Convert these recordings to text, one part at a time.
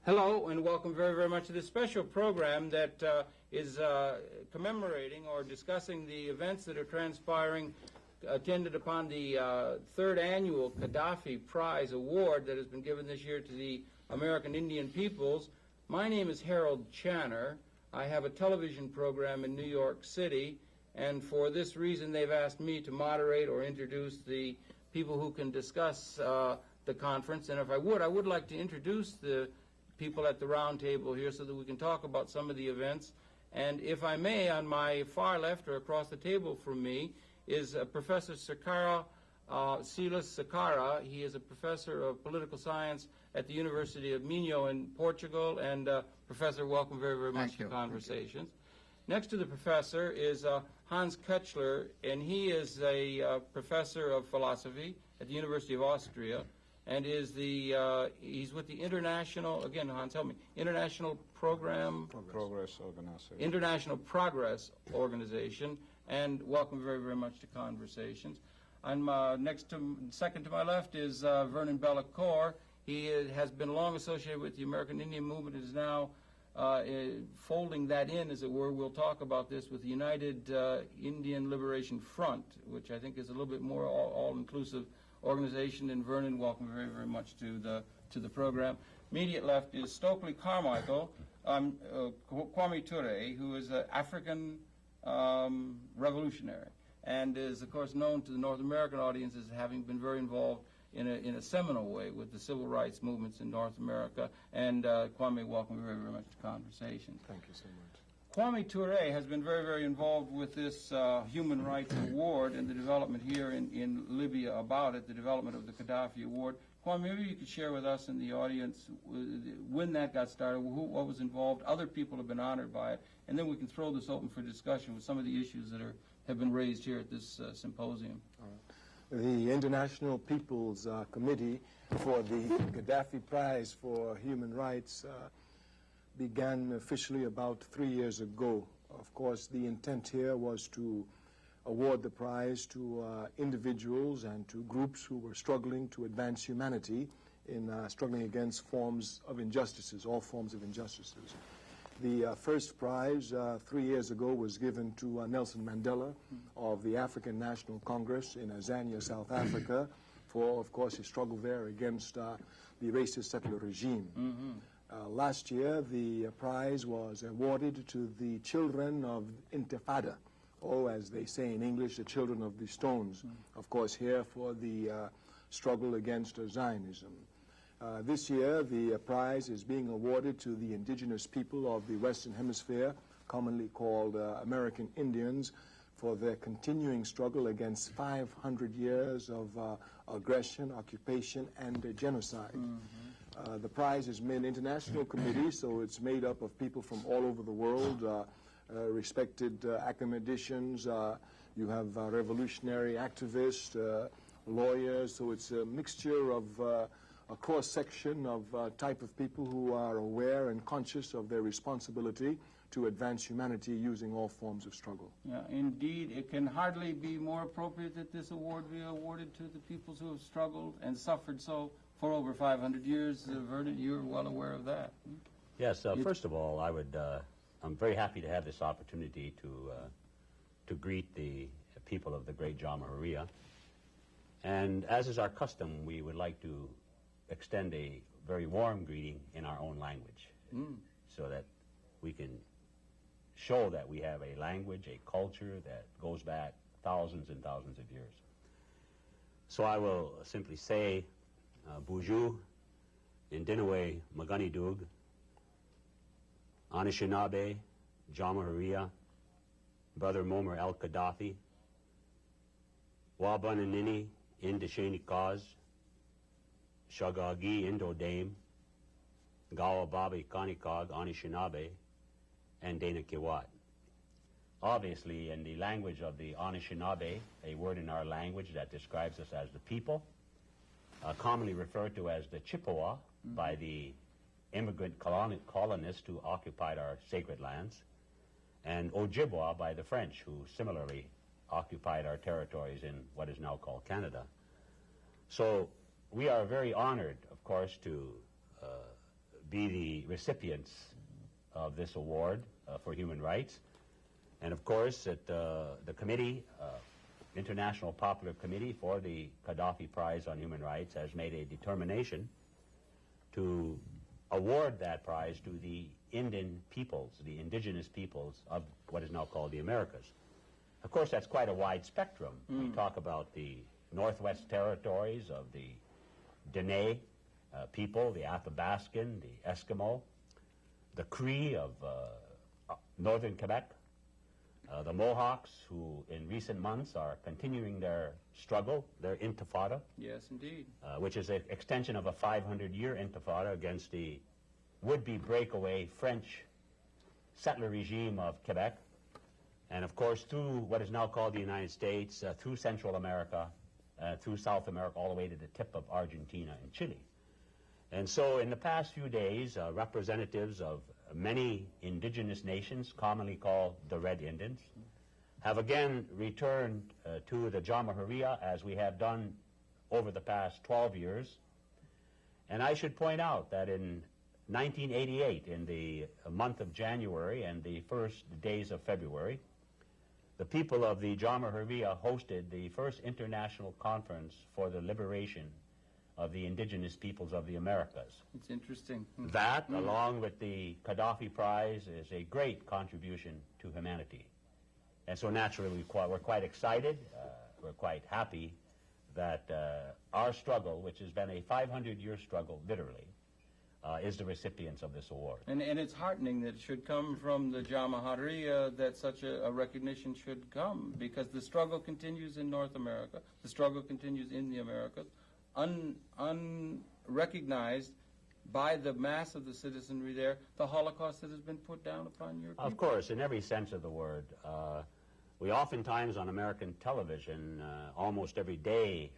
Hello and welcome very, very much to this special program that is commemorating or discussing the events that are transpiring attended upon the third annual Gaddafi Prize Award that has been given this year to the American Indian peoples. My name is Harold Channer. I have a television program in New York City, and for this reason they've asked me to moderate or introduce the people who can discuss the conference. And if I would like to introduce the people at the round table here so that we can talk about some of the events. And if I may, on my far left or across the table from me is Professor Cerqueira, Silas Cerqueira. He is a professor of political science at the University of Minho in Portugal. And Professor, welcome very, very much to Conversations. Next to the professor is Hans Kochler, and he is a professor of philosophy at the University of Austria, and is he's with the International, again, Hans, help me, International Progress Organization. International Progress Organization, and welcome very, very much to Conversations. I'm second to my left is Vernon Bellecourt. He has been long associated with the American Indian Movement, and is now folding that in, as it were. We'll talk about this with the United Indian Liberation Front, which I think is a little bit more all-inclusive organization. And Vernon, welcome very, very much to the program. Immediate left is Stokely Carmichael, Kwame Toure, who is an African revolutionary, and is, of course, known to the North American audience as having been very involved in a seminal way with the civil rights movements in North America. And Kwame, welcome very, very much to Conversation. Thank you so much. Kwame Toure has been very, very involved with this Human Rights Award and the development here in Libya about it, the development of the Gaddafi Award. Kwame, maybe you could share with us and the audience when that got started, what was involved. Other people have been honored by it, and then we can throw this open for discussion with some of the issues that have been raised here at this symposium. All right. The International People's Committee for the Gaddafi Prize for Human Rights began officially about 3 years ago. Of course, the intent here was to award the prize to individuals and to groups who were struggling to advance humanity in struggling against forms of injustices, all forms of injustices. The first prize 3 years ago was given to Nelson Mandela of the African National Congress in Azania, South Africa, for, of course, his struggle there against the racist settler regime. Last year, the prize was awarded to the children of Intifada, or as they say in English, the children of the stones, of course, here for the struggle against Zionism. This year, the prize is being awarded to the indigenous people of the Western Hemisphere, commonly called American Indians, for their continuing struggle against 500 years of aggression, occupation, and genocide. The prize is made an international committee, so it's made up of people from all over the world, respected academicians, you have revolutionary activists, lawyers, so it's a mixture of a cross-section of type of people who are aware and conscious of their responsibility to advance humanity using all forms of struggle. Yeah, indeed, it can hardly be more appropriate that this award be awarded to the peoples who have struggled and suffered so for over 500 years. Vernon, you're well aware of that. Yes, first of all, I'm very happy to have this opportunity to greet the people of the great Jamahuriya. And as is our custom, we would like to extend a very warm greeting in our own language so that we can show that we have a language, a culture that goes back thousands and thousands of years. So I will simply say, Buju, Indinawe Magani Dug, Anishinaabe, Jamahuriya, Brother Muammar al-Gaddafi, Wabananini, Indishani Kaz, Shagagi Indo-Dame, Gawa Babi Kanikag, Anishinaabe, and Dana Kiwat. Obviously, in the language of the Anishinaabe, a word in our language that describes us as the people, commonly referred to as the Chippewa by the immigrant colonists who occupied our sacred lands, and Ojibwa by the French, who similarly occupied our territories in what is now called Canada. So we are very honored, of course, to be the recipients of this award for human rights. And of course, the committee, International Popular Committee for the Gaddafi Prize on Human Rights, has made a determination to award that prize to the Indian peoples, the indigenous peoples of what is now called the Americas. Of course, that's quite a wide spectrum. We talk about the Northwest Territories of the Dene people, the Athabascan, the Eskimo, the Cree of northern Quebec, the Mohawks, who in recent months are continuing their struggle, their intifada. Yes, indeed. Which is an extension of a 500-year intifada against the would-be breakaway French settler regime of Quebec. And of course, through what is now called the United States, through Central America, through South America, all the way to the tip of Argentina and Chile. And so in the past few days, representatives of many indigenous nations, commonly called the Red Indians, have again returned to the Jamahariya, as we have done over the past 12 years. And I should point out that in 1988, in the month of January and the first days of February, the people of the Jamahariya hosted the first international conference for the liberation of the indigenous peoples of the Americas. It's interesting. That, along with the Gaddafi Prize, is a great contribution to humanity. And so naturally, we're quite excited, we're quite happy that our struggle, which has been a 500-year struggle, literally, is the recipients of this award. And it's heartening that it should come from the Jamahariya, that such a recognition should come, because the struggle continues in North America, the struggle continues in the Americas, unrecognized by the mass of the citizenry there, the Holocaust that has been put down upon your people. Of course, in every sense of the word. We oftentimes on American television, almost every day,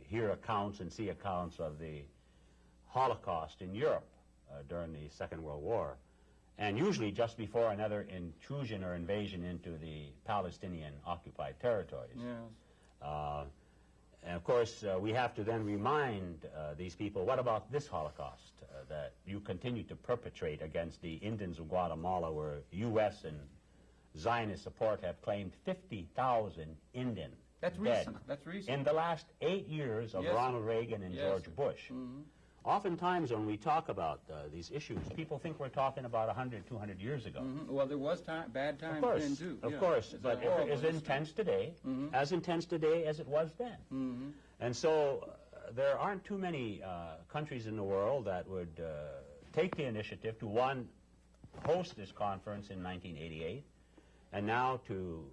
hear accounts and see accounts of the Holocaust in Europe during the Second World War, and usually just before another intrusion or invasion into the Palestinian occupied territories. Yes. And of course, we have to then remind these people, what about this Holocaust that you continue to perpetrate against the Indians of Guatemala, where U.S. and Zionist support have claimed 50,000 Indian That's dead recent. That's recent. in the last 8 years of Yes. Ronald Reagan and Yes. George Bush. Oftentimes when we talk about these issues, people think we're talking about 100, 200 years ago. Well, there was bad times then, too. Of Yeah. course, It's but a horrible it is history. intense today, as intense today as it was then. And so there aren't too many countries in the world that would take the initiative to, one, host this conference in 1988, and now to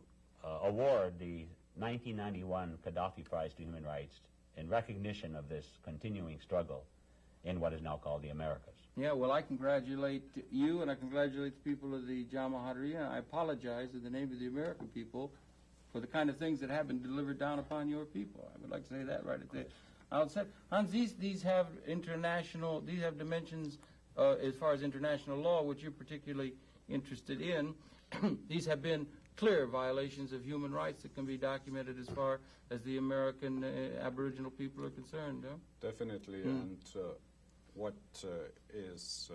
award the 1991 Gaddafi Prize to Human Rights in recognition of this continuing struggle in what is now called the Americas. Yeah, well, I congratulate you, and I congratulate the people of the Jamahariya. I apologize in the name of the American people for the kind of things that have been delivered down upon your people. I would like to say that right at the outset. Hans, these have dimensions as far as international law, which you're particularly interested in. These have been clear violations of human rights that can be documented as far as the American Aboriginal people are concerned. Huh? Definitely, and what is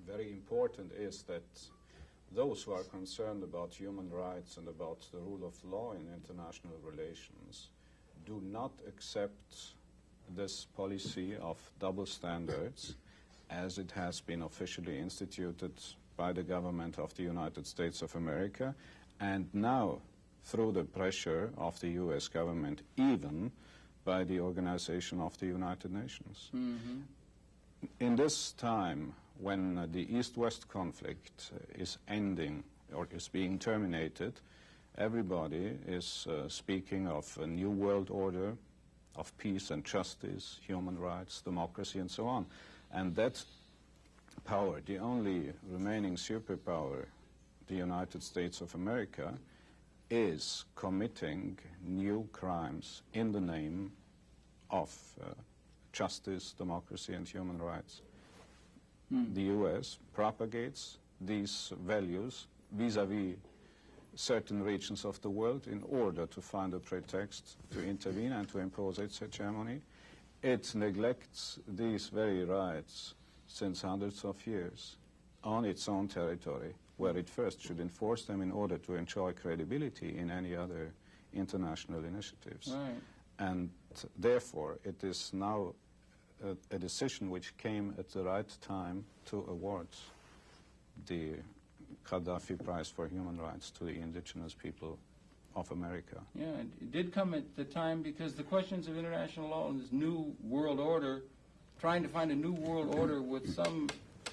very important is that those who are concerned about human rights and about the rule of law in international relations do not accept this policy of double standards as it has been officially instituted by the government of the United States of America, and now through the pressure of the U.S. government, even by the Organization of the United Nations. In this time when the East-West conflict is ending or is being terminated, everybody is speaking of a new world order of peace and justice, human rights, democracy, and so on. And that power, the only remaining superpower, the United States of America, is committing new crimes in the name of justice, democracy, and human rights. The U.S. propagates these values vis-à-vis certain regions of the world in order to find a pretext to intervene and to impose its hegemony it neglects these very rights since hundreds of years on its own territory, where it first should enforce them in order to enjoy credibility in any other international initiatives. Right. And therefore, it is now a decision which came at the right time to award the Gaddafi Prize for Human Rights to the indigenous people of America. Yeah, it did come at the time because the questions of international law and this new world order, trying to find a new world order with some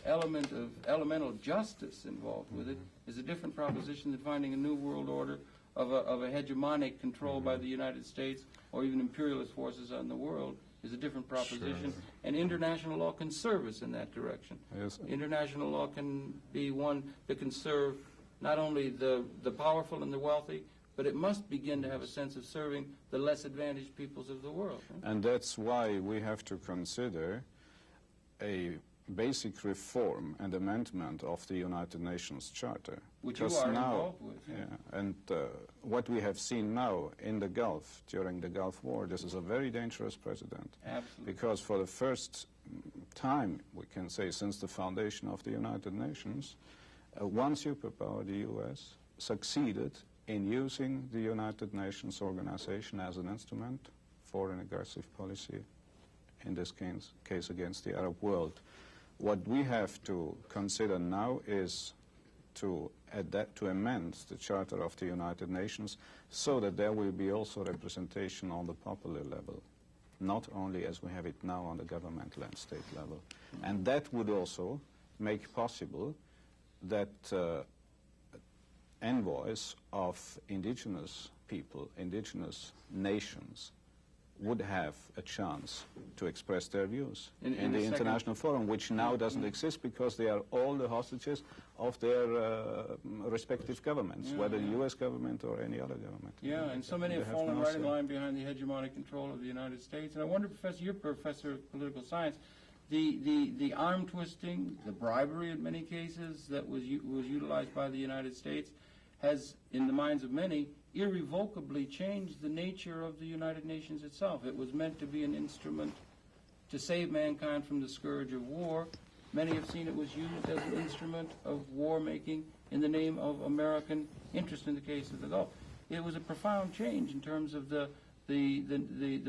element of elemental justice involved with it, is a different proposition than finding a new world order of a hegemonic control by the United States or even imperialist forces on the world is a different proposition. Sure. And international law can serve us in that direction. Yes. International law can be one that can serve not only the powerful and the wealthy, but it must begin to have a sense of serving the less advantaged peoples of the world. And that's why we have to consider a basic reform and amendment of the United Nations Charter. Which you Because are now, involved with. yeah, and what we have seen now in the Gulf, during the Gulf War, this is a very dangerous precedent. Absolutely. Because for the first time, we can say, since the foundation of the United Nations, one superpower, the U.S., succeeded in using the United Nations organization as an instrument for an aggressive policy, in this case against the Arab world. What we have to consider now is to amend the Charter of the United Nations so that there will be also representation on the popular level, not only as we have it now on the governmental and state level. And that would also make possible that envoys of indigenous people, indigenous nations, would have a chance to express their views in the international forum, which now doesn't exist because they are all the hostages of their respective governments, whether the U.S. government or any other government. Yeah, and so many have fallen right in line behind the hegemonic control of the United States. And I wonder, Professor, you're professor of political science, the arm twisting, the bribery in many cases that was utilized by the United States has, in the minds of many, irrevocably changed the nature of the United Nations itself. It was meant to be an instrument to save mankind from the scourge of war. Many have seen it was used as an instrument of war making in the name of American interest in the case of the Gulf. It was a profound change in terms of the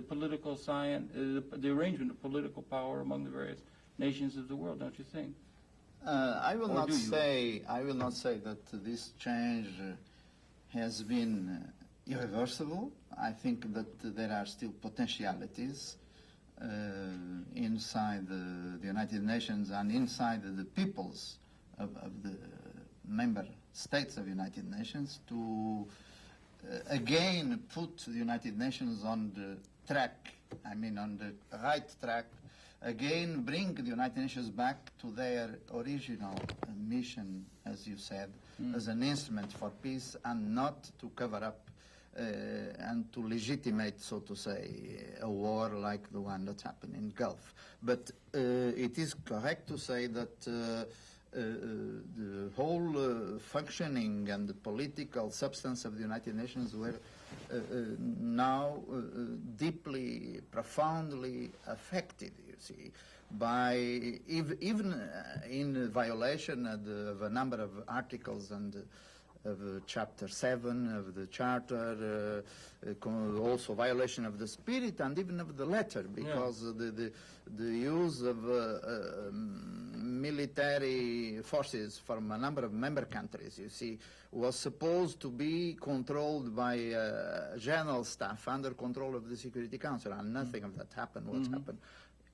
political science, the arrangement of political power among the various nations of the world, don't you think? I will not say that this change has been irreversible. I think that there are still potentialities inside the United Nations and inside the peoples of the member states of the United Nations to again put the United Nations on the track, on the right track, again bring the United Nations back to their original mission, as you said, as an instrument for peace and not to cover up and to legitimate, so to say, a war like the one that happened in Gulf. But it is correct to say that the whole functioning and the political substance of the United Nations were now deeply, profoundly affected, you see, by even in violation of a number of articles and of Chapter 7 of the Charter, also violation of the spirit and even of the letter, because the use of military forces from a number of member countries, you see, was supposed to be controlled by general staff under control of the Security Council, and nothing of that happened. What happened?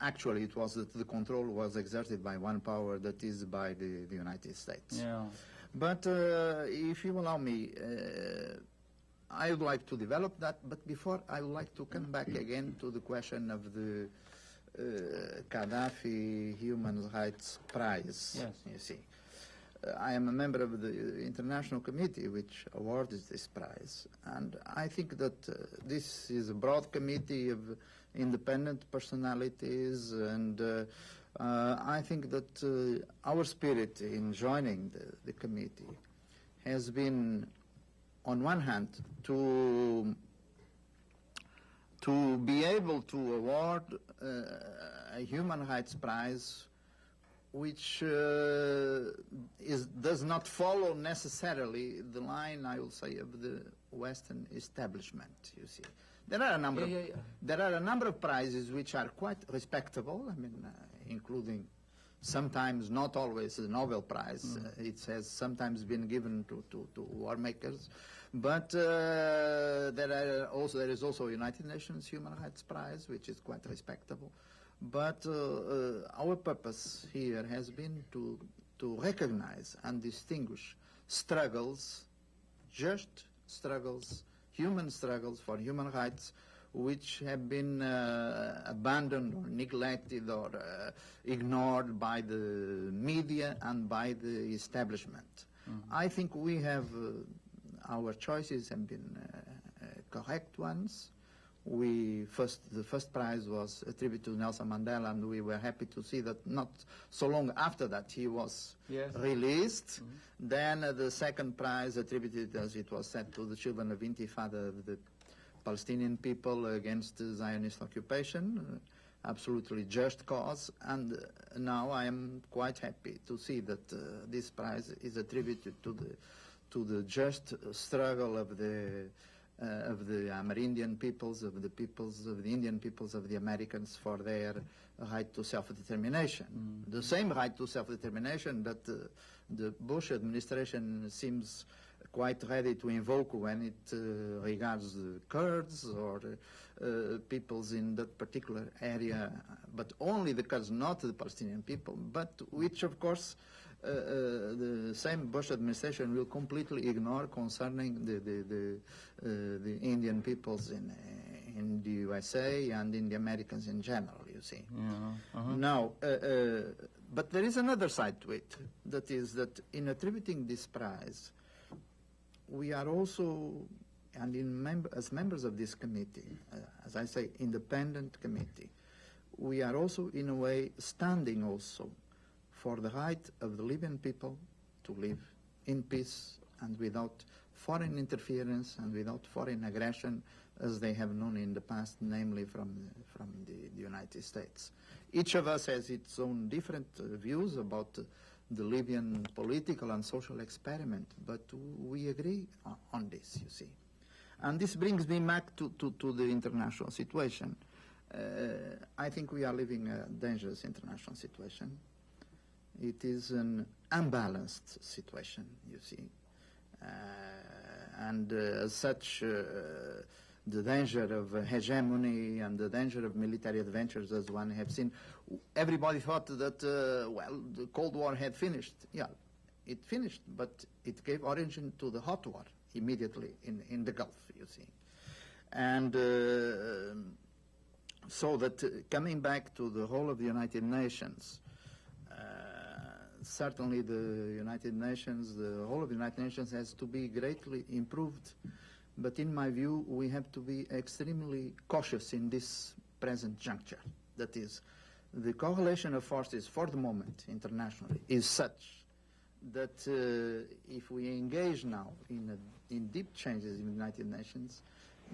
Actually, it was that the control was exerted by one power, that is by the United States. Yeah. But if you allow me, I would like to develop that, but before I would like to come back again to the question of the Gaddafi Human Rights Prize. Yes. You see, I am a member of the International Committee which awards this prize, and I think that this is a broad committee of independent personalities, and I think that our spirit in joining the committee has been, on one hand, to to be able to award a human rights prize which does not follow necessarily the line, I will say, of the Western establishment, you see. There are a number, There are a number of prizes which are quite respectable, I mean, including sometimes, not always, the Nobel Prize. It has sometimes been given to war makers. But there is also a United Nations Human Rights Prize, which is quite respectable. But our purpose here has been to recognize and distinguish struggles, just struggles, human struggles for human rights, which have been abandoned or neglected or ignored by the media and by the establishment. I think we have, our choices have been correct ones. The first prize was attributed to Nelson Mandela, and we were happy to see that not so long after that he was released. Then the second prize attributed, as it was said, to the children of Intifada, of the Palestinian people against the Zionist occupation, absolutely just cause. And now I am quite happy to see that this prize is attributed to the just struggle of the Amerindian peoples, of the Indian peoples, of the Americans for their right to self-determination. The same right to self-determination that the Bush administration seems quite ready to invoke when it regards the Kurds or peoples in that particular area, but only the Kurds, not the Palestinian people, but which, of course, the same Bush administration will completely ignore concerning the Indian peoples in the USA and in the Americans in general, you see. Now, but there is another side to it, that is that in attributing this prize, we are also, and as members of this committee, as I say, independent committee, we are also in a way standing also for the right of the Libyan people to live in peace and without foreign interference and without foreign aggression as they have known in the past, namely from the United States. Each of us has its own different views about the Libyan political and social experiment, but we agree on this, you see. And this brings me back to the international situation. I think we are living a dangerous international situation. It is an unbalanced situation, you see. And as such, the danger of hegemony and the danger of military adventures, as one have seen, everybody thought that, well, the Cold War had finished. Yeah, it finished, but it gave origin to the hot war immediately in the Gulf, you see. And so that coming back to the role of the United Nations, certainly the United Nations, the role of the United Nations has to be greatly improved. But in my view, we have to be extremely cautious in this present juncture. That is, the correlation of forces for the moment internationally is such that if we engage now in deep changes in the United Nations,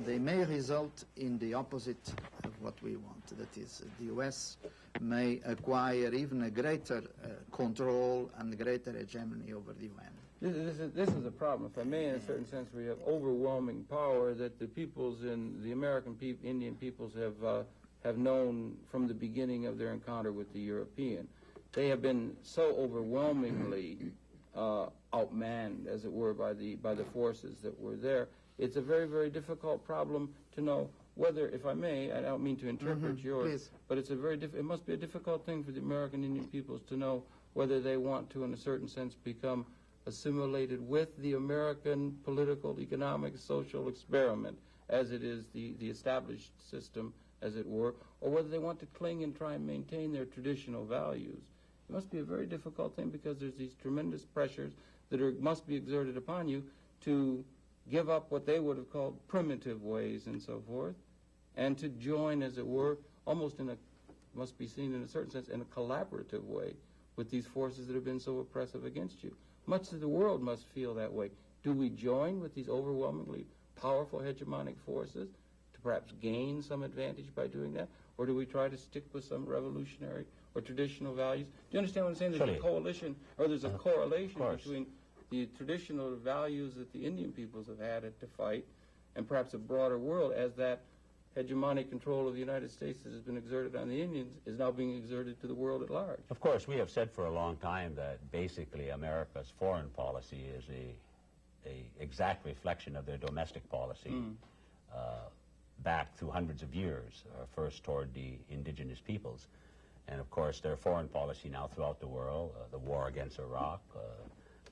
they may result in the opposite of what we want. That is, the U.S. may acquire even a greater control and greater hegemony over the UN. This is a problem, if I may, in a certain sense. We have overwhelming power that the peoples in the American Indian peoples have known from the beginning of their encounter with the European. They have been so overwhelmingly outmanned, as it were, by the forces that were there. It's a very, very difficult problem to know whether, if I may, I don't mean to interpret yours, please. but it's it must be a difficult thing for the American Indian peoples to know whether they want to, in a certain sense, become assimilated with the American political, economic, social experiment, as it is the established system, as it were, or whether they want to cling and try and maintain their traditional values. It must be a very difficult thing because there's these tremendous pressures that must be exerted upon you to give up what they would have called primitive ways and so forth, and to join, as it were, almost must be seen in a certain sense, in a collaborative way with these forces that have been so oppressive against you. Much of the world must feel that way. Do we join with these overwhelmingly powerful hegemonic forces to perhaps gain some advantage by doing that? Or do we try to stick with some revolutionary or traditional values? Do you understand what I'm saying? There's a coalition, or there's a correlation between the traditional values that the Indian peoples have had to fight and perhaps a broader world, as that hegemonic control of the United States that has been exerted on the Indians is now being exerted to the world at large. Of course, we have said for a long time that basically America's foreign policy is a exact reflection of their domestic policy back through hundreds of years, first toward the indigenous peoples. And of course, their foreign policy now throughout the world, the war against Iraq,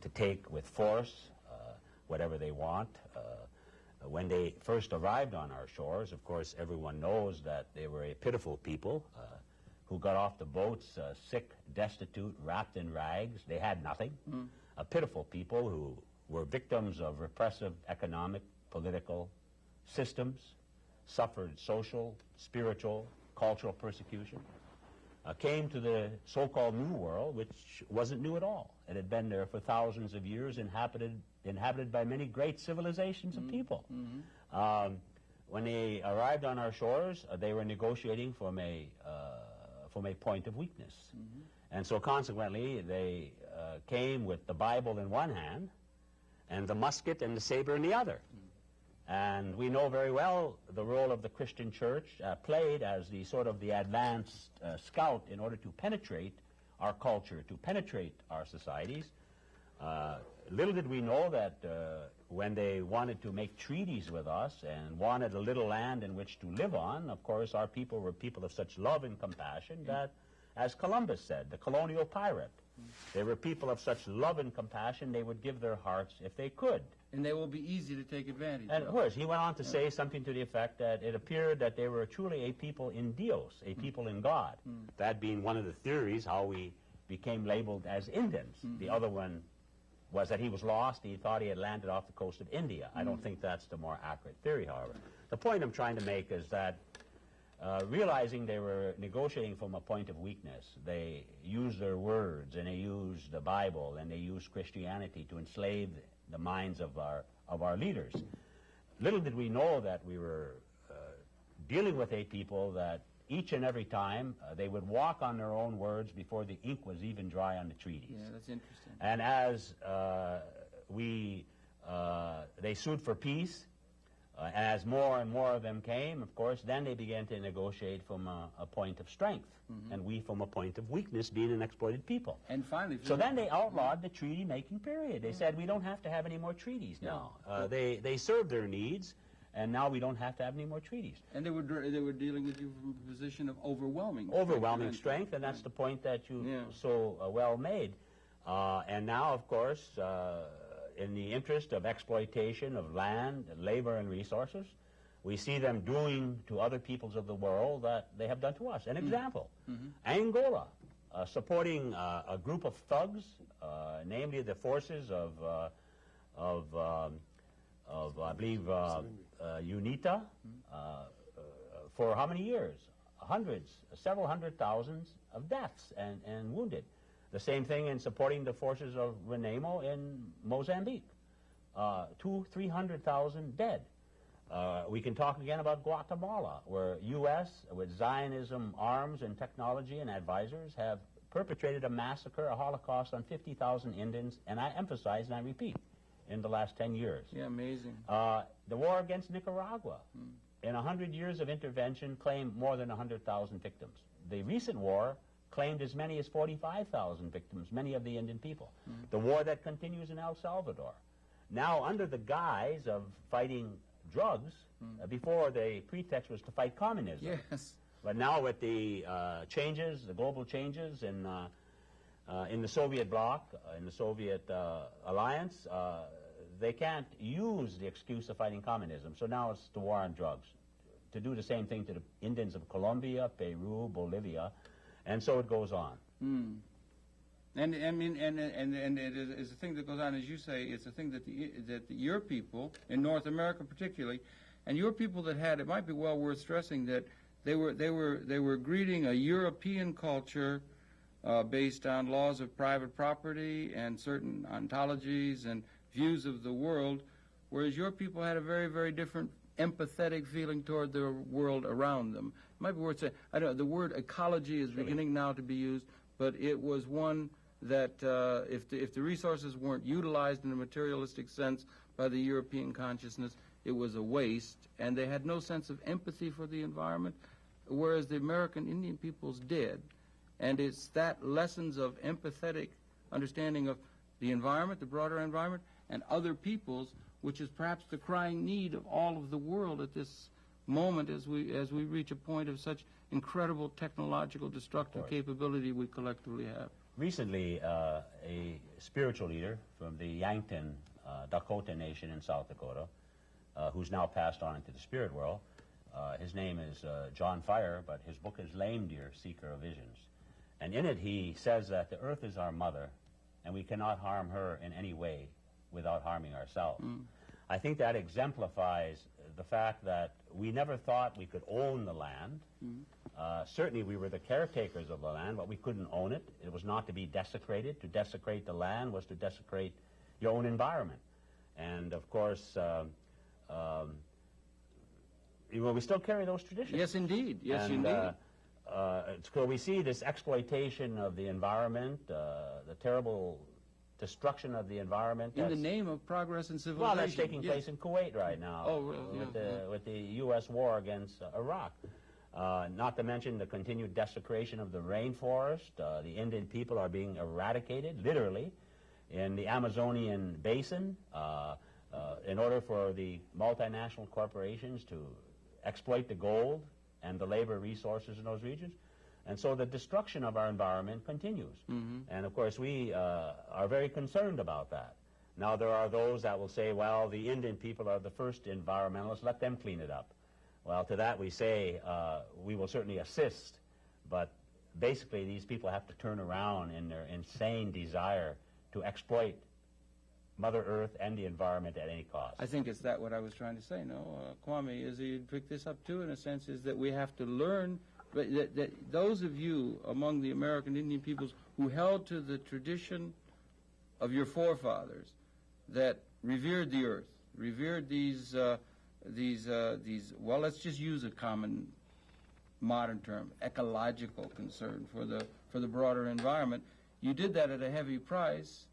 to take with force whatever they want. When they first arrived on our shores, of course, everyone knows that they were a pitiful people who got off the boats sick, destitute, wrapped in rags. They had nothing. A pitiful people who were victims of repressive economic, political systems, suffered social, spiritual, cultural persecution, came to the so-called New World, which wasn't new at all. It had been there for thousands of years, inhabited by many great civilizations of people. When they arrived on our shores, they were negotiating from a point of weakness. And so consequently, they came with the Bible in one hand and the musket and the saber in the other. And we know very well the role of the Christian church played as the sort of the advanced scout in order to penetrate our culture, to penetrate our societies. Little did we know that when they wanted to make treaties with us and wanted a little land in which to live on, of course, our people were people of such love and compassion that, as Columbus said, the colonial pirate, they were people of such love and compassion they would give their hearts if they could. And they will be easy to take advantage of. Of course, he went on to say something to the effect that it appeared that they were truly a people in Dios, a people in God. That being one of the theories how we became labeled as Indians. The other one was that he was lost. He thought he had landed off the coast of India. I don't think that's the more accurate theory, however. The point I'm trying to make is that realizing they were negotiating from a point of weakness, they used their words, and they used the Bible, and they used Christianity to enslave the minds of our leaders. Little did we know that we were dealing with a people that each and every time they would walk on their own words before the ink was even dry on the treaties. Yeah, that's interesting. And as they sued for peace, as more and more of them came, of course, then they began to negotiate from a point of strength, and we from a point of weakness, being an exploited people. And finally, so then they outlawed the treaty-making period. They said, we don't have to have any more treaties now. They served their needs, and now we don't have to have any more treaties. And they were dealing with you from a position of overwhelming strength, and that's the point that you so well made. And now, of course, in the interest of exploitation of land, labor, and resources, we see them doing to other peoples of the world that they have done to us. An example, Angola, supporting a group of thugs, namely the forces of I believe, UNITA, for how many years? Several hundred thousands of deaths and wounded. The same thing in supporting the forces of Renamo in Mozambique. 200,000-300,000 dead. We can talk again about Guatemala, where U.S., with Zionism arms and technology and advisors, have perpetrated a massacre, a Holocaust on 50,000 Indians, and I emphasize and I repeat, in the last 10 years. Yeah, amazing. The war against Nicaragua, in 100 years of intervention, claimed more than 100,000 victims. The recent war claimed as many as 45,000 victims, many of the Indian people. The war that continues in El Salvador. Now, under the guise of fighting drugs, before the pretext was to fight communism. Yes. But now with the changes, the global changes in the Soviet bloc, in the Soviet alliance, they can't use the excuse of fighting communism. So now it's the war on drugs, to do the same thing to the Indians of Colombia, Peru, Bolivia, and so it goes on. And I mean, and it is a thing that goes on, as you say. It's a thing that your people in North America, particularly, and your people that had, it might be well worth stressing that they were greeting a European culture based on laws of private property and certain ontologies and views of the world, whereas your people had a very, very different empathetic feeling toward the world around them. It might be worth saying, I don't know, the word ecology is beginning now to be used, but it was one that if the resources weren't utilized in a materialistic sense by the European consciousness, it was a waste, and they had no sense of empathy for the environment, whereas the American Indian peoples did. And it's that lessons of empathetic understanding of the environment, the broader environment, and other peoples, which is perhaps the crying need of all of the world at this moment as we reach a point of such incredible technological destructive capability we collectively have. Recently, a spiritual leader from the Yankton Dakota Nation in South Dakota, who's now passed on into the spirit world, his name is John Fire, but his book is Lame Deer, Seeker of Visions. And in it he says that the earth is our mother, and we cannot harm her in any way without harming ourselves. I think that exemplifies the fact that we never thought we could own the land. Certainly we were the caretakers of the land, but we couldn't own it. It was not to be desecrated. To desecrate the land was to desecrate your own environment. And of course, we still carry those traditions. Yes, indeed. Yes, and, indeed. So we see this exploitation of the environment, the terrible destruction of the environment. In the name of progress and civilization. Well, that's taking place in Kuwait right now. Oh, really? With the U.S. war against Iraq. Not to mention the continued desecration of the rainforest. The Indian people are being eradicated, literally, in the Amazonian basin in order for the multinational corporations to exploit the gold and the labor resources in those regions. And so the destruction of our environment continues. And of course we are very concerned about that. Now there are those that will say, well, the Indian people are the first environmentalists, let them clean it up. Well, to that we say we will certainly assist, but basically these people have to turn around in their insane desire to exploit Mother Earth and the environment at any cost. I think it's that what I was trying to say, no? Kwame, as you picked this up too, in a sense, is that we have to learn, that those of you among the American Indian peoples who held to the tradition of your forefathers that revered the earth, revered these well, let's just use a common modern term, ecological concern for the broader environment, you did that at a heavy price.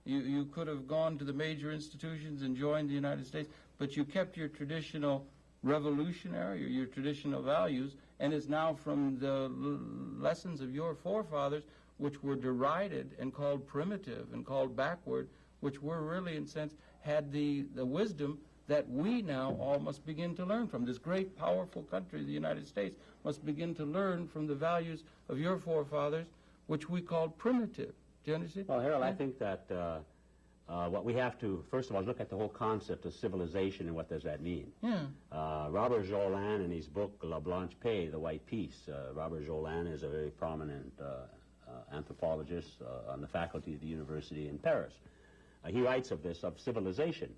You could have gone to the major institutions and joined the United States, but you kept your traditional revolutionary or your traditional values, and it's now from the lessons of your forefathers, which were derided and called primitive and called backward, which were really, in a sense, had the wisdom that we now all must begin to learn from. This great, powerful country, the United States, must begin to learn from the values of your forefathers, which we called primitive. Do you understand? Well, Harold, I think that what we have to, first of all, look at the whole concept of civilization and what does that mean. Yeah. Robert Jolin, in his book La Blanche Paix, The White Peace, Robert Jolin is a very prominent anthropologist on the faculty of the university in Paris. He writes of this, of civilization.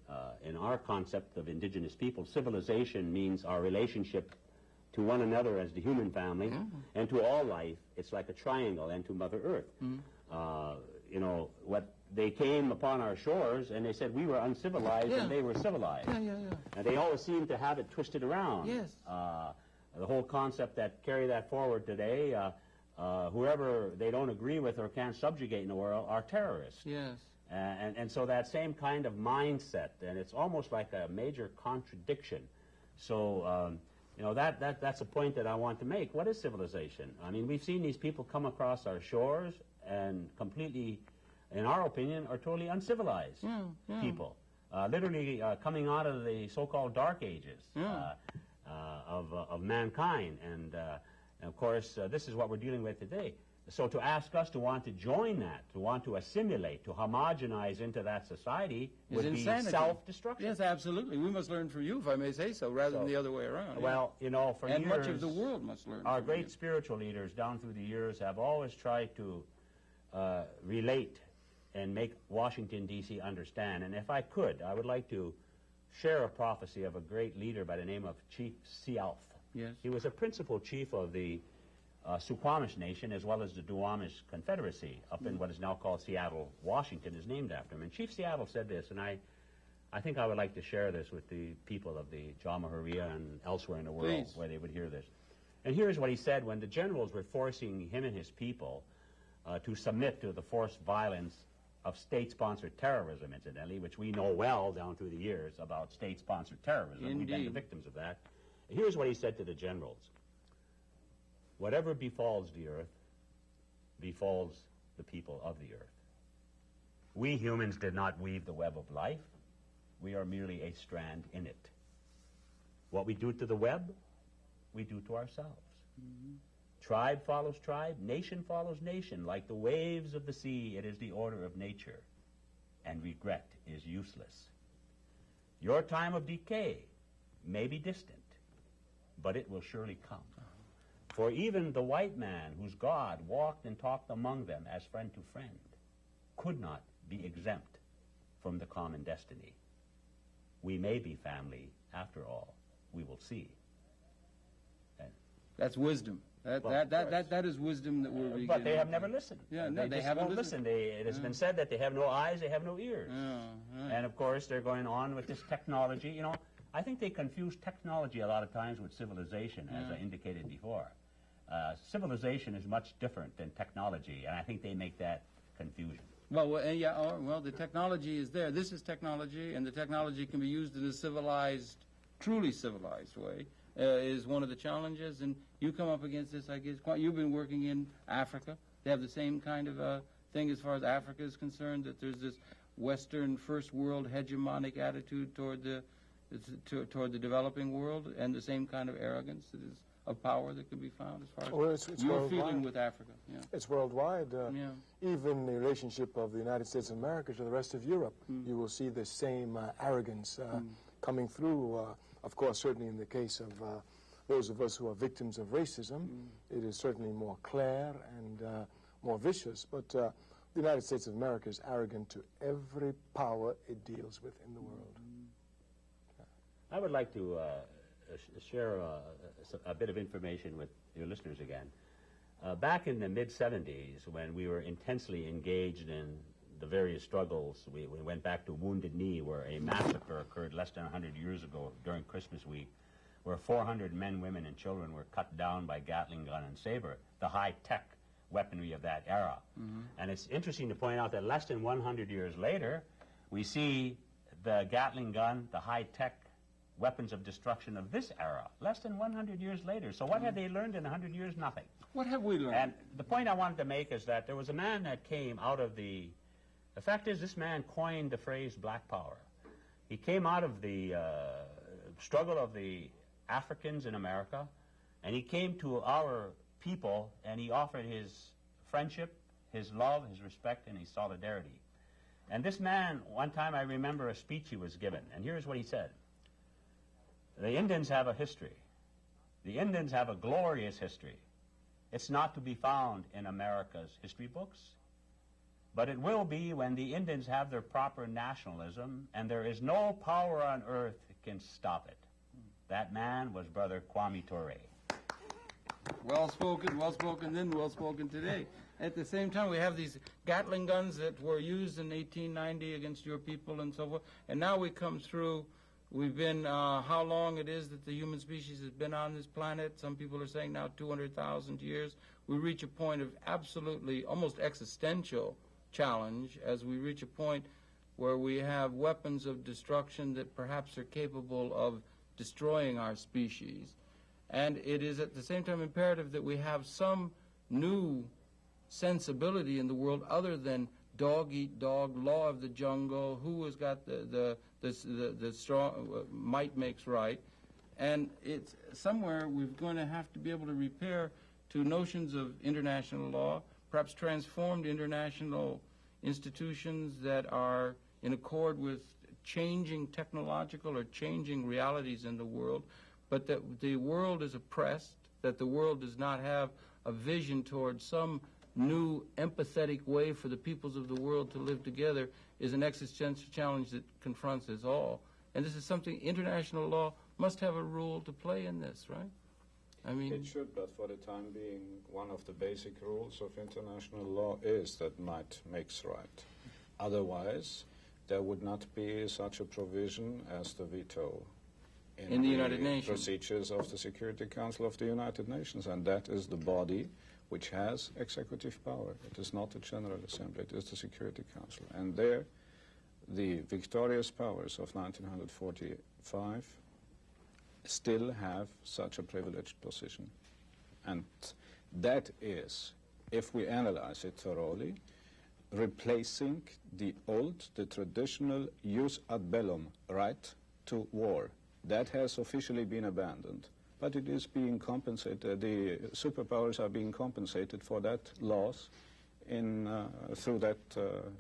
In our concept of indigenous people, civilization means our relationship to one another as the human family, and to all life. It's like a triangle, and to Mother Earth. You know, what they came upon our shores and they said we were uncivilized and they were civilized. And they always seem to have it twisted around. Yes. The whole concept that carry that forward today, whoever they don't agree with or can't subjugate in the world are terrorists. Yes. And so that same kind of mindset, and it's almost like a major contradiction. So, you know, that's a point that I want to make. What is civilization? I mean, we've seen these people come across our shores and completely, in our opinion, are totally uncivilized people. Literally coming out of the so-called dark ages of mankind. And of course, this is what we're dealing with today. So to ask us to want to join that, to want to assimilate, to homogenize into that society would be self-destruction. Yes, absolutely. We must learn from you, if I may say so, rather than the other way around. Well, you know, for years... And much of the world must learn our from great you. spiritual leaders down through the years have always tried to relate and make Washington, D.C. understand. And if I could, I would like to share a prophecy of a great leader by the name of Chief Sialf. Yes. He was a principal chief of the Suquamish Nation, as well as the Duwamish Confederacy, up in what is now called Seattle, Washington, is named after him. And Chief Seattle said this, and I I think I would like to share this with the people of the Jamahuriya and elsewhere in the world Please. where they would hear this. And here's what he said when the generals were forcing him and his people to submit to the forced violence of state-sponsored terrorism, incidentally, which we know well down through the years about state-sponsored terrorism. We've been the victims of that. Here's what he said to the generals. Whatever befalls the earth, befalls the people of the earth. We humans did not weave the web of life. We are merely a strand in it. What we do to the web, we do to ourselves. Tribe follows tribe, nation follows nation. Like the waves of the sea, it is the order of nature, and regret is useless. Your time of decay may be distant, but it will surely come. For even the white man whose God walked and talked among them as friend to friend could not be exempt from the common destiny. We may be family after all. We will see. That's wisdom. That is wisdom that we're beginning. But they have never listened. Yeah, no, they haven't listened. It has been said that they have no eyes, they have no ears. Yeah. And of course, they're going on with this technology. You know, I think they confuse technology a lot of times with civilization, as I indicated before. Civilization is much different than technology, and I think they make that confusion. Well, the technology is there. This is technology, and the technology can be used in a civilized, truly civilized way, is one of the challenges. And you come up against this, I guess. You've been working in Africa. They have the same kind of thing as far as Africa is concerned, that there's this Western, first world hegemonic attitude toward the developing world, and the same kind of arrogance that is of power that can be found as far as it's you're worldwide. feeling with Africa. Yeah. It's worldwide. Yeah. Even the relationship of the United States of America to the rest of Europe, you will see the same arrogance coming through. Of course, certainly in the case of those of us who are victims of racism, it is certainly more clear and more vicious. But the United States of America is arrogant to every power it deals with in the world. I would like to share a bit of information with your listeners again. Back in the mid-'70s, when we were intensely engaged in the various struggles, we went back to Wounded Knee, where a massacre occurred less than 100 years ago during Christmas week, where 400 men, women, and children were cut down by Gatling gun and saber, the high-tech weaponry of that era. And it's interesting to point out that less than 100 years later, we see the Gatling gun, the high-tech weapons of destruction of this era, less than 100 years later. So what have they learned in 100 years? Nothing. What have we learned? And the point I wanted to make is that there was a man that came out of the fact is, this man coined the phrase black power. He came out of the struggle of the Africans in America, and he came to our people, and he offered his friendship, his love, his respect, and his solidarity. And this man, one time I remember a speech he was given, and here's what he said. The Indians have a history. The Indians have a glorious history. It's not to be found in America's history books, but it will be when the Indians have their proper nationalism, and there is no power on earth that can stop it. That man was Brother Kwame Toure. Well spoken then, well spoken today. At the same time, we have these Gatling guns that were used in 1890 against your people and so forth, and now we come through. We've been, how long it is that the human species has been on this planet. Some people are saying now 200,000 years. We reach a point of absolutely, almost existential challenge as we reach a point where we have weapons of destruction that perhaps are capable of destroying our species. And it is at the same time imperative that we have some new sensibility in the world other than dog eat dog, law of the jungle, who has got the strong, might makes right. And it's somewhere we're going to have to be able to repair to notions of international law, perhaps transformed international institutions that are in accord with changing technological or changing realities in the world, but that the world is oppressed, that the world does not have a vision towards some new empathetic way for the peoples of the world to live together is an existential challenge that confronts us all. And this is something international law must have a role to play in this, right? I mean, it should, but for the time being, one of the basic rules of international law is that might makes right. Otherwise, there would not be such a provision as the veto In the United Nations. procedures of the Security Council of the United Nations, and that is the body which has executive power. It is not the General Assembly, it is the Security Council. And there, the victorious powers of 1945 still have such a privileged position. And that is, if we analyze it thoroughly, replacing the old, the traditional jus ad bellum right to war. That has officially been abandoned, but it is being compensated. The superpowers are being compensated for that loss through that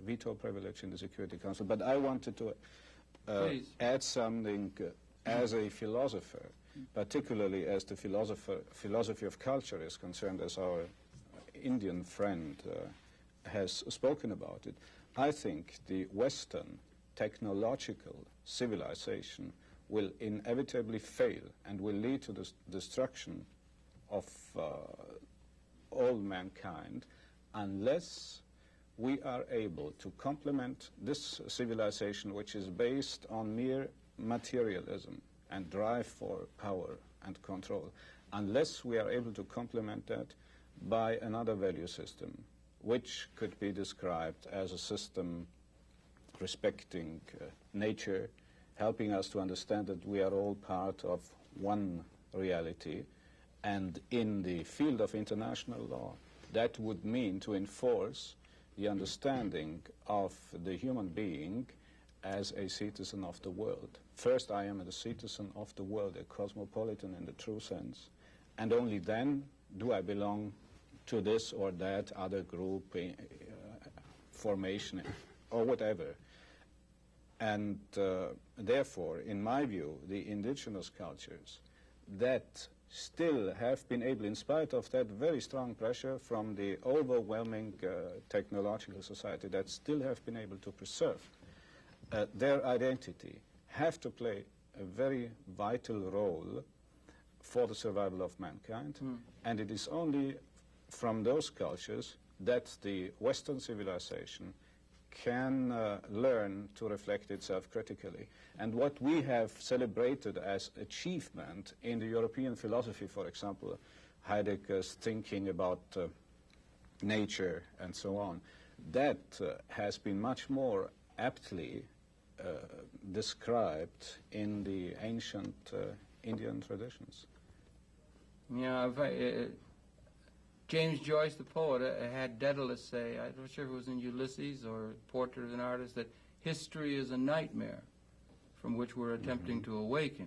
veto privilege in the Security Council. But I wanted to add something as a philosopher, particularly as the philosophy of culture is concerned, as our Indian friend has spoken about it. I think the Western technological civilization will inevitably fail and will lead to the destruction of all mankind unless we are able to complement this civilization, which is based on mere materialism and drive for power and control, unless we are able to complement that by another value system, which could be described as a system respecting nature, helping us to understand that we are all part of one reality. And in the field of international law, that would mean to enforce the understanding of the human being as a citizen of the world. First, I am a citizen of the world, a cosmopolitan in the true sense, and only then do I belong to this or that other group, formation, or whatever. And therefore, in my view, the indigenous cultures that still have been able, in spite of that very strong pressure from the overwhelming technological society, that still have been able to preserve their identity, have to play a very vital role for the survival of mankind. And it is only from those cultures that the Western civilization can learn to reflect itself critically. And what we have celebrated as achievement in the European philosophy, for example, Heidegger's thinking about nature and so on, that has been much more aptly described in the ancient Indian traditions. Yeah, James Joyce, the poet, had Daedalus say, I'm not sure if it was in Ulysses or Portrait of an Artist, that history is a nightmare from which we're attempting to awaken.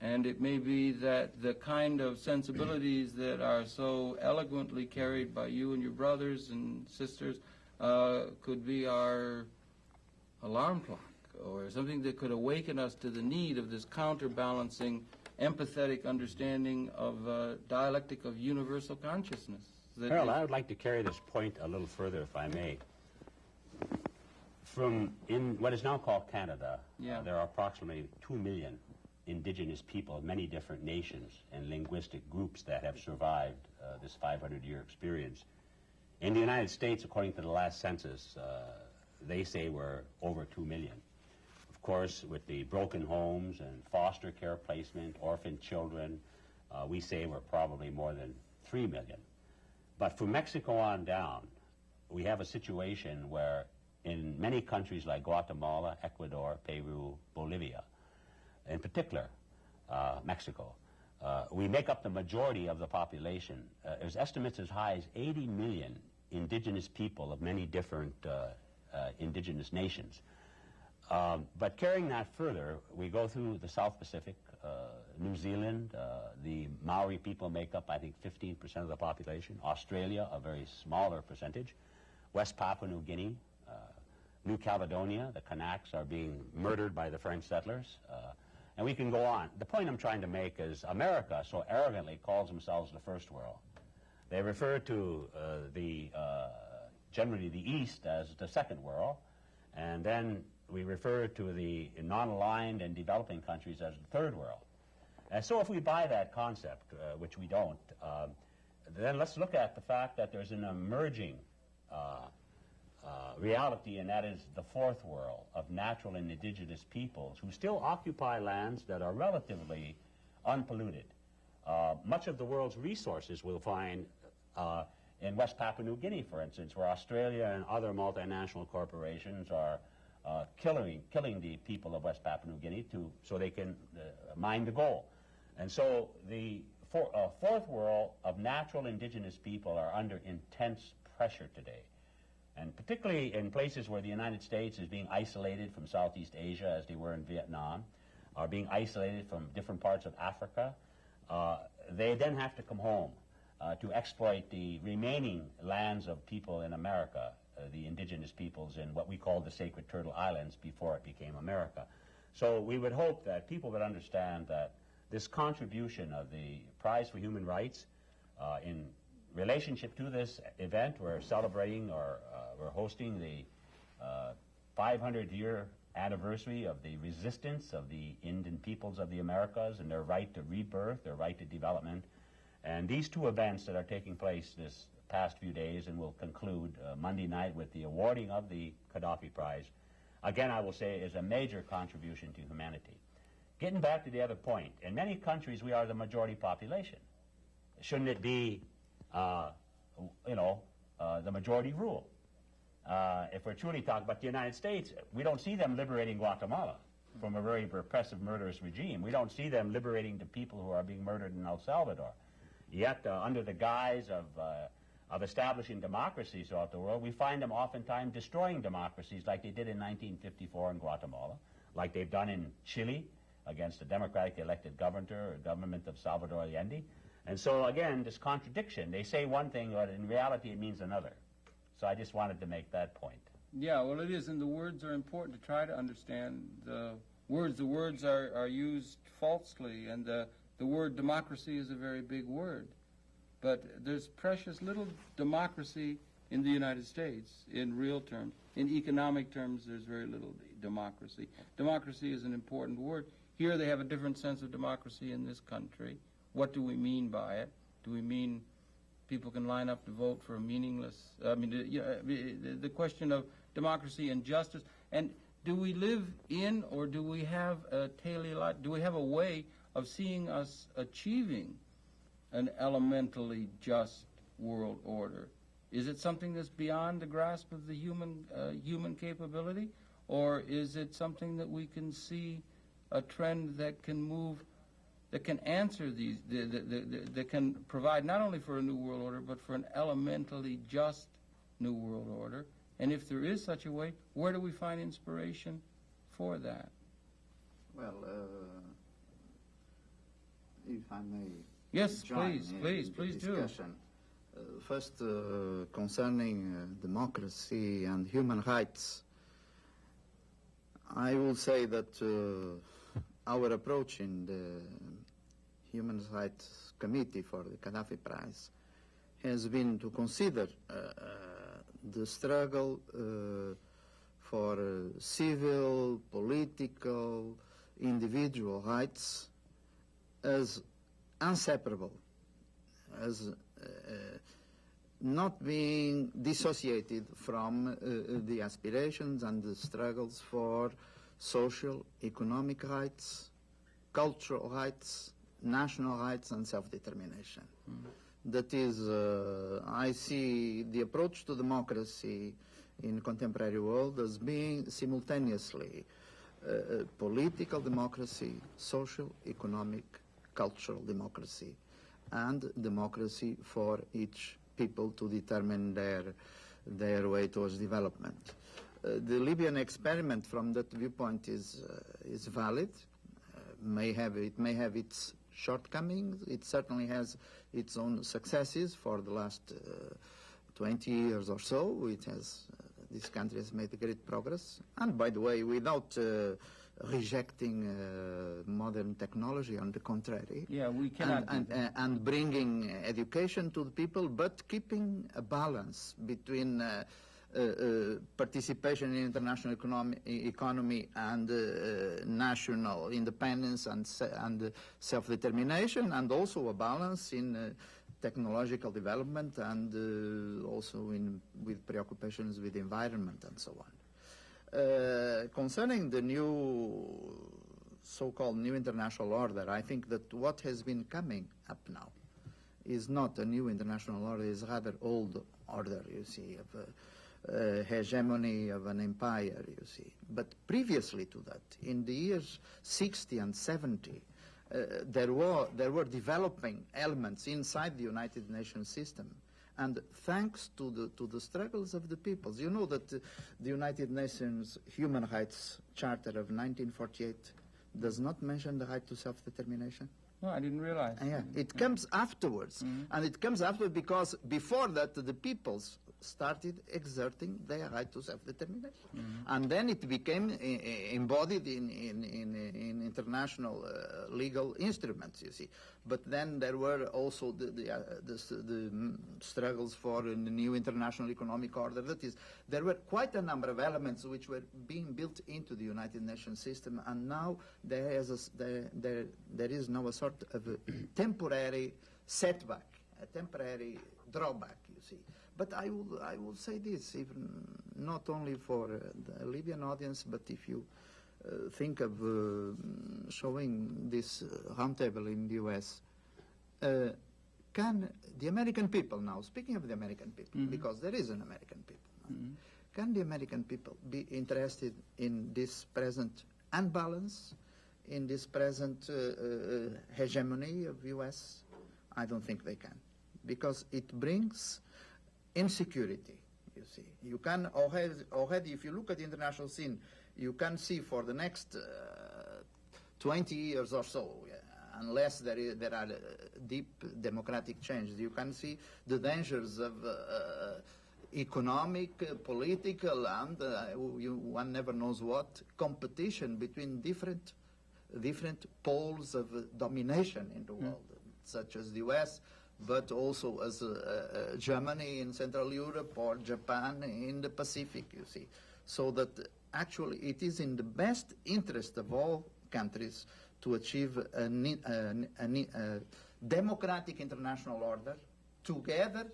And it may be that the kind of sensibilities that are so eloquently carried by you and your brothers and sisters could be our alarm clock, or something that could awaken us to the need of this counterbalancing empathetic understanding of dialectic of universal consciousness. Harold, I would like to carry this point a little further, if I may. In what is now called Canada, there are approximately 2 million indigenous people of many different nations and linguistic groups that have survived this 500-year experience. In the United States, according to the last census, they say we're over 2 million. Of course, with the broken homes and foster care placement, orphan children, we say we're probably more than 3 million. But from Mexico on down, we have a situation where in many countries like Guatemala, Ecuador, Peru, Bolivia, in particular Mexico, we make up the majority of the population. There's estimates as high as 80 million indigenous people of many different indigenous nations. But carrying that further, we go through the South Pacific, New Zealand, the Maori people make up, I think, 15% of the population. Australia, a very smaller percentage. West Papua New Guinea, New Caledonia, the Kanaks are being murdered by the French settlers. And we can go on. The point I'm trying to make is America so arrogantly calls themselves the first world. They refer to generally the East as the second world, and then we refer to the non-aligned and developing countries as the third world. And so if we buy that concept, which we don't, then let's look at the fact that there's an emerging reality, and that is the fourth world of natural and indigenous peoples who still occupy lands that are relatively unpolluted. Much of the world's resources we'll find in West Papua New Guinea, for instance, where Australia and other multinational corporations are killing the people of West Papua New Guinea so they can mine the gold. And so the fourth world of natural indigenous people are under intense pressure today. And particularly in places where the United States is being isolated from Southeast Asia, as they were in Vietnam, are being isolated from different parts of Africa, they then have to come home to exploit the remaining lands of people in America, the indigenous peoples in what we call the Sacred Turtle Islands before it became America. So we would hope that people would understand that this contribution of the Prize for Human Rights in relationship to this event, we're celebrating or we're hosting the 500-year anniversary of the resistance of the Indian peoples of the Americas and their right to rebirth, their right to development. And these two events that are taking place this past few days and will conclude Monday night with the awarding of the Gaddafi Prize, again, I will say, is a major contribution to humanity. Getting back to the other point, in many countries we are the majority population. Shouldn't it be, the majority rule? If we're truly talking about the United States, we don't see them liberating Guatemala from a very repressive, murderous regime. We don't see them liberating the people who are being murdered in El Salvador. Yet, under the guise of establishing democracies throughout the world, we find them oftentimes destroying democracies like they did in 1954 in Guatemala, like they've done in Chile against the democratically elected government of Salvador Allende. And so, again, this contradiction, they say one thing, but in reality it means another. So I just wanted to make that point. Yeah, well, it is, and the words are important to try to understand the words. The words are used falsely, and the word democracy is a very big word. But there's precious little democracy in the United States in real terms. In economic terms, there's very little democracy. Democracy is an important word. Here they have a different sense of democracy in this country. What do we mean by it? Do we mean people can line up to vote for a meaningless... the question of democracy and justice. And do we live in, or do we have a do we have a way of seeing us achieving an elementally just world order? Is it something that's beyond the grasp of the human capability, or is it something that we can see a trend that can move, that can answer these, that can provide not only for a new world order, but for an elementally just new world order? And if there is such a way, where do we find inspiration for that? Well, if I may. Yes, join please the discussion. First, concerning democracy and human rights, I will say that our approach in the Human Rights Committee for the Gaddafi Prize has been to consider the struggle for civil, political, individual rights as inseparable, as not being dissociated from the aspirations and the struggles for social, economic rights, cultural rights, national rights, and self-determination. Mm-hmm. That is, I see the approach to democracy in the contemporary world as being simultaneously political democracy, social, economic, cultural democracy, and democracy for each people to determine their way towards development. The Libyan experiment from that viewpoint is valid. It may have its shortcomings. It certainly has its own successes. For the last 20 years or so, this country has made great progress. And by the way, without rejecting modern technology, on the contrary. Yeah, we cannot. And bringing education to the people, but keeping a balance between participation in international economy and national independence and self-determination, and also a balance in technological development and also with preoccupations with environment and so on. Concerning the new so-called new international order, I think that what has been coming up now is not a new international order, is rather old order, you see, of hegemony of an empire, you see. But previously to that, in the years 60 and 70, there were developing elements inside the United Nations system. And thanks to the struggles of the peoples, you know that the United Nations Human Rights Charter of 1948 does not mention the right to self-determination. No, I didn't realize. Yeah, it comes afterwards. And it comes afterwards because before that the peoples started exerting their right to self-determination. And then it became embodied in international legal instruments, you see. But then there were also the struggles for the new international economic order. That is, there were quite a number of elements which were being built into the United Nations system, and now there is now a sort of a temporary setback, a temporary drawback, you see. But I will say this, even not only for the Libyan audience, but if you think of showing this roundtable in the U.S., can the American people now, speaking of the American people, because there is an American people, can the American people be interested in this present unbalance, in this present hegemony of U.S.? I don't think they can, because it brings insecurity, you see. You can already, if you look at the international scene, you can see for the next 20 years or so, unless there are deep democratic changes, you can see the dangers of economic, political, and one never knows what, competition between different poles of domination in the world, such as the US, but also as Germany in Central Europe or Japan in the Pacific, you see. So that actually it is in the best interest of all countries to achieve a democratic international order together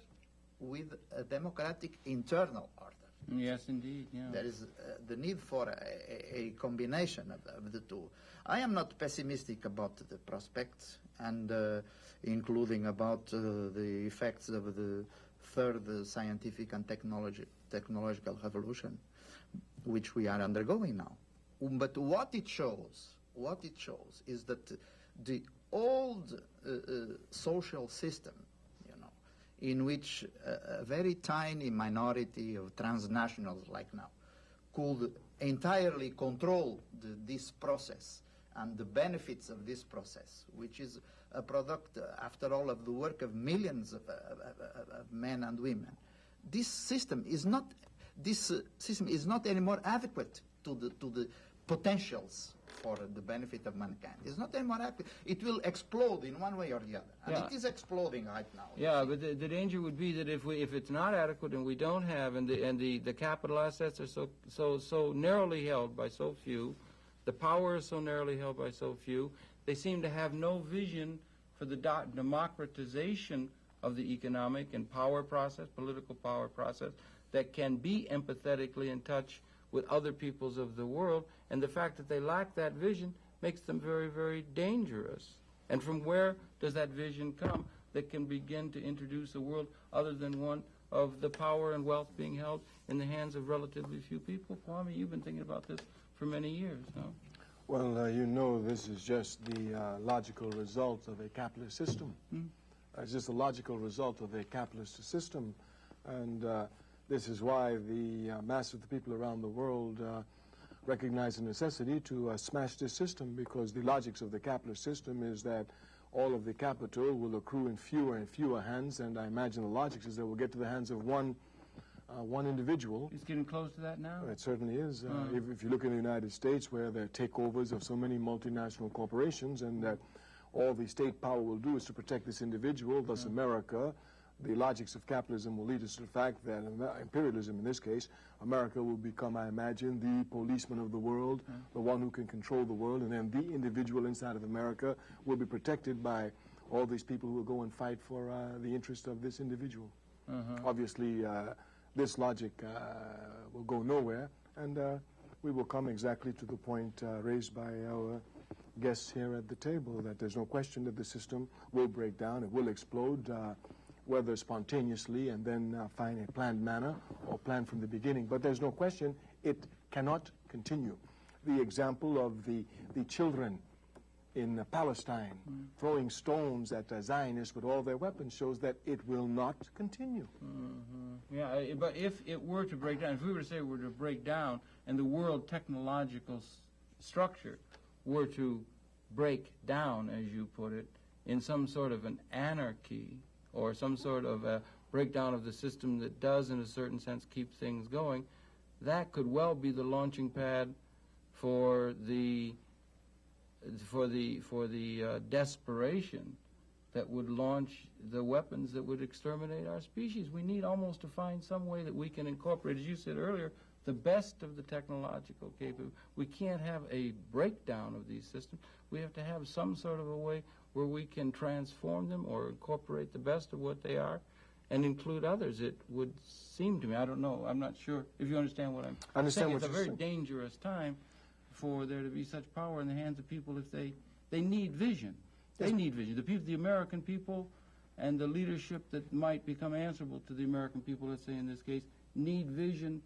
with a democratic internal order. Yes, indeed. Yeah. There is the need for a combination of the two. I am not pessimistic about the prospects, and including about the effects of the third scientific and technological revolution, which we are undergoing now. But what it shows is that the old social system, in which a very tiny minority of transnationals like now could entirely control this process and the benefits of this process, which is a product, after all, of the work of millions of men and women. This system is not anymore adequate to the potentials for the benefit of mankind. It's not anymore adequate. It will explode in one way or the other, and it is exploding right now. Yeah, but the danger would be that if it's not adequate and we don't have, and the capital assets are so narrowly held by so few, the power is so narrowly held by so few, they seem to have no vision for the democratization of the economic and power process, political power process, that can be empathetically in touch with other peoples of the world, and the fact that they lack that vision makes them very, very dangerous. And from where does that vision come that can begin to introduce a world other than one of the power and wealth being held in the hands of relatively few people? Kwame, you've been thinking about this for many years, no? Well, this is just the logical result of a capitalist system. It's just a logical result of a capitalist system. And this is why the mass of the people around the world recognize the necessity to smash this system, because the logics of the capitalist system is that all of the capital will accrue in fewer and fewer hands, and I imagine the logic is that it will get to the hands of one individual. It's getting close to that now? It certainly is. If you look in the United States, where there are takeovers of so many multinational corporations, and that all the state power will do is to protect this individual, thus America, the logics of capitalism will lead us to the fact that, imperialism in this case, America will become, I imagine, the policeman of the world, the one who can control the world, and then the individual inside of America will be protected by all these people who will go and fight for the interest of this individual. Obviously, this logic will go nowhere, and we will come exactly to the point raised by our guests here at the table, that there's no question that the system will break down, it will explode, whether spontaneously and then find a planned manner or planned from the beginning. But there's no question it cannot continue. The example of the children in Palestine throwing stones at Zionists with all their weapons shows that it will not continue. Yeah, but if it were to break down, if we were to say it were to break down and the world technological structure were to break down, as you put it, in some sort of an anarchy or some sort of a breakdown of the system that does, in a certain sense, keep things going, that could well be the launching pad for the desperation that would launch the weapons that would exterminate our species. We need almost to find some way that we can incorporate, as you said earlier, the best of the technological capability. We can't have a breakdown of these systems. We have to have some sort of a way where we can transform them or incorporate the best of what they are and include others. It would seem to me, I don't know, I'm not sure if you understand what I'm saying. It's a very dangerous time for there to be such power in the hands of people if they need vision. They need vision. The American people and the leadership that might become answerable to the American people, let's say in this case, need vision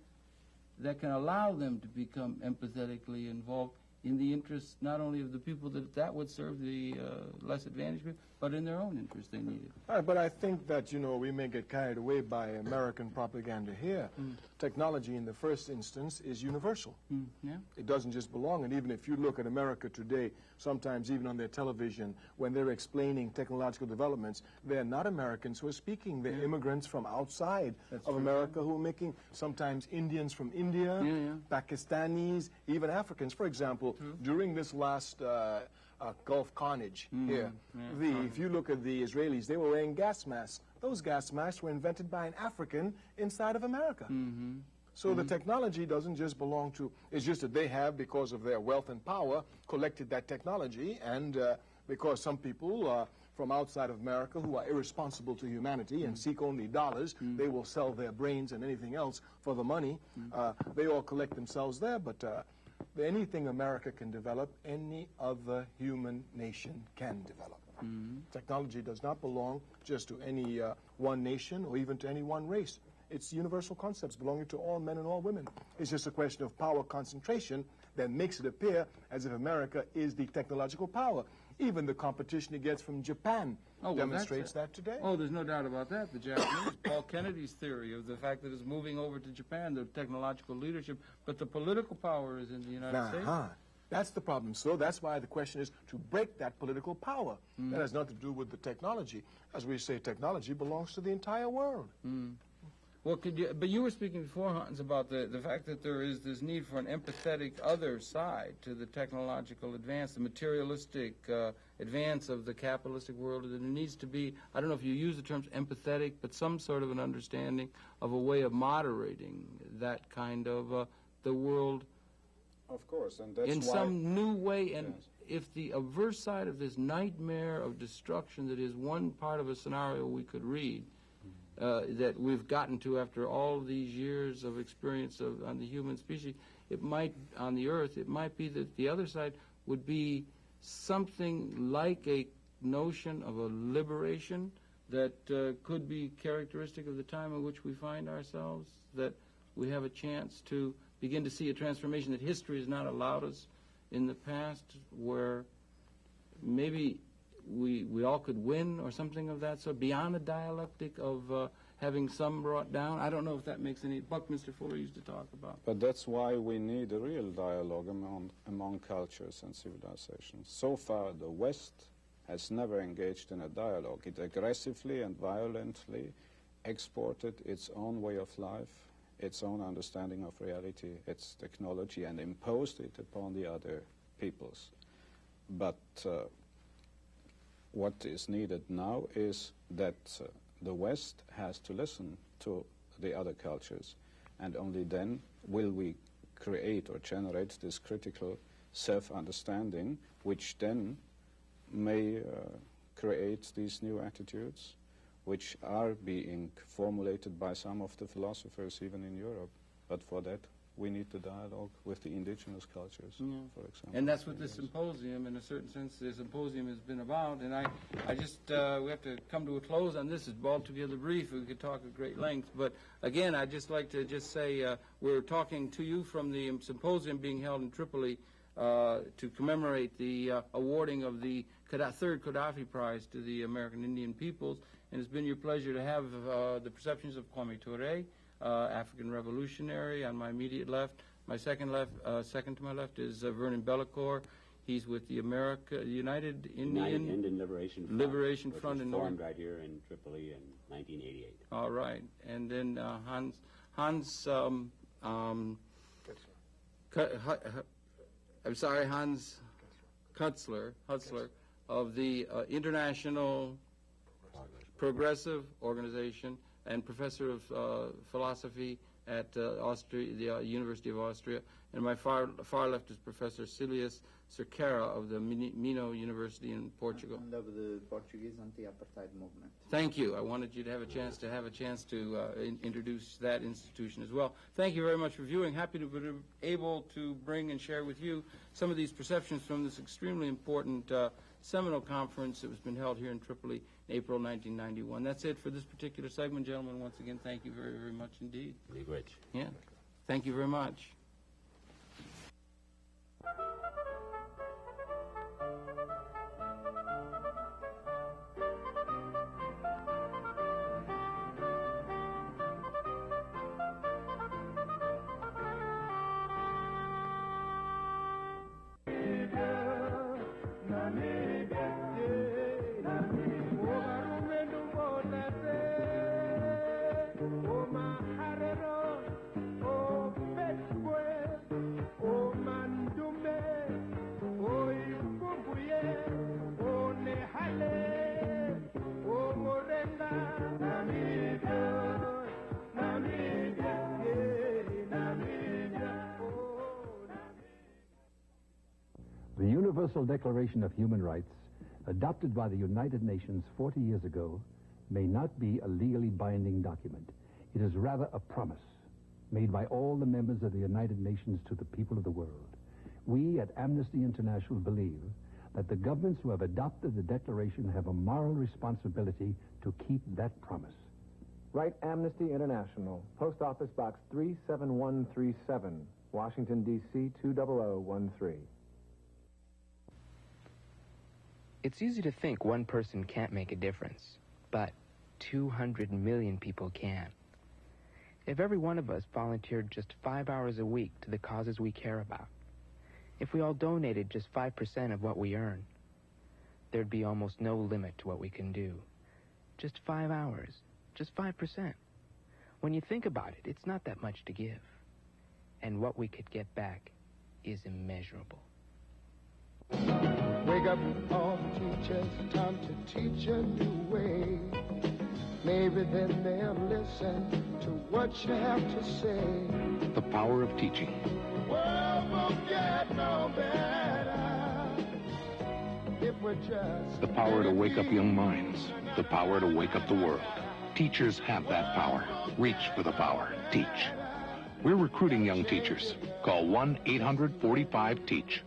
that can allow them to become empathetically involved in the interests not only of the people that would serve, the less advantaged people, but in their own interest they need it. But I think that, you know, we may get carried away by American propaganda here. Technology in the first instance is universal. Yeah. It doesn't just belong. And even if you look at America today, sometimes even on their television, when they're explaining technological developments, they're not Americans who are speaking. They're immigrants from outside of America who are making, sometimes Indians from India, Pakistanis, even Africans. For example, during this last Gulf carnage here, if you look at the Israelis, they were wearing gas masks. Those gas masks were invented by an African inside of America. So the technology doesn't just belong to, it's just that they have, because of their wealth and power, collected that technology, and because some people from outside of America who are irresponsible to humanity and seek only dollars, they will sell their brains and anything else for the money. They all collect themselves there, but anything America can develop, any other human nation can develop. Technology does not belong just to any one nation or even to any one race. It's universal concepts belonging to all men and all women. It's just a question of power concentration that makes it appear as if America is the technological power. Even the competition it gets from Japan demonstrates that today. Oh, there's no doubt about that. The Japanese, Paul Kennedy's theory of the fact that it's moving over to Japan, the technological leadership, but the political power is in the United States. That's the problem. So that's why the question is to break that political power. That has nothing to do with the technology. As we say, technology belongs to the entire world. Well, but you were speaking before, Hans, about the fact that there is this need for an empathetic other side to the technological advance, the materialistic advance of the capitalistic world. That there needs to be, I don't know if you use the terms empathetic, but some sort of an understanding of a way of moderating that kind of the world. Of course, and that's in why, some new way. And if the averse side of this nightmare of destruction that is one part of a scenario we could read, that we've gotten to after all these years of experience on the human species, it might, on the earth, it might be that the other side would be something like a notion of a liberation that could be characteristic of the time in which we find ourselves, that we have a chance to begin to see a transformation that history has not allowed us in the past, where maybe we all could win or something of that sort, beyond the dialectic of having some brought down. I don't know if that makes any... Buckminster Fuller used to talk about. But that's why we need a real dialogue among cultures and civilizations. So far, the West has never engaged in a dialogue. It aggressively and violently exported its own way of life, its own understanding of reality, its technology, and imposed it upon the other peoples. But what is needed now is that the West has to listen to the other cultures, and only then will we create or generate this critical self-understanding, which then may create these new attitudes, which are being formulated by some of the philosophers even in Europe. But for that, we need the dialogue with the indigenous cultures, for example. And that's what this symposium, in a certain sense, the symposium has been about. And I just, we have to come to a close on this. It's altogether brief. We could talk at great length. But again, I'd just like to just say we're talking to you from the symposium being held in Tripoli to commemorate the awarding of the third Gaddafi Prize to the American Indian peoples. And it's been your pleasure to have the perceptions of Kwame Toure, African revolutionary, on my immediate left. My second to my left is Vernon Bellecourt. He's with the United Indian Liberation Front which was formed right here in Tripoli in 1988. All right, and then Hans Kochler of the International Progressive Organization and professor of philosophy at Austria, the University of Austria. And my far left is Professor Silas Cerqueira of the Minho University in Portugal. And of the Portuguese anti-apartheid movement. Thank you. I wanted you to have a chance to introduce that institution as well. Thank you very much for viewing. Happy to be able to bring and share with you some of these perceptions from this extremely important seminal conference that was been held here in Tripoli in April 1991. That's it for this particular segment, gentlemen. Once again, thank you very, very much indeed. Yeah. Thank you very much. The Universal Declaration of Human Rights, adopted by the United Nations 40 years ago, may not be a legally binding document. It is rather a promise made by all the members of the United Nations to the people of the world. We at Amnesty International believe that the governments who have adopted the Declaration have a moral responsibility to keep that promise. Write Amnesty International, Post Office Box 37137, Washington, D.C. 20013. It's easy to think one person can't make a difference, but 200 million people can. If every one of us volunteered just 5 hours a week to the causes we care about, if we all donated just 5% of what we earn, there'd be almost no limit to what we can do. Just 5 hours, just 5%. When you think about it, it's not that much to give. And what we could get back is immeasurable. Wake up all the teachers, time to teach a new way. Maybe then they'll listen to what you have to say. The power of teaching. The world won't get no better if we're just... The power to wake up young minds. The power to wake up the world. Teachers have that power. Reach for the power. Teach. We're recruiting young teachers. Call 1-800-45-TEACH.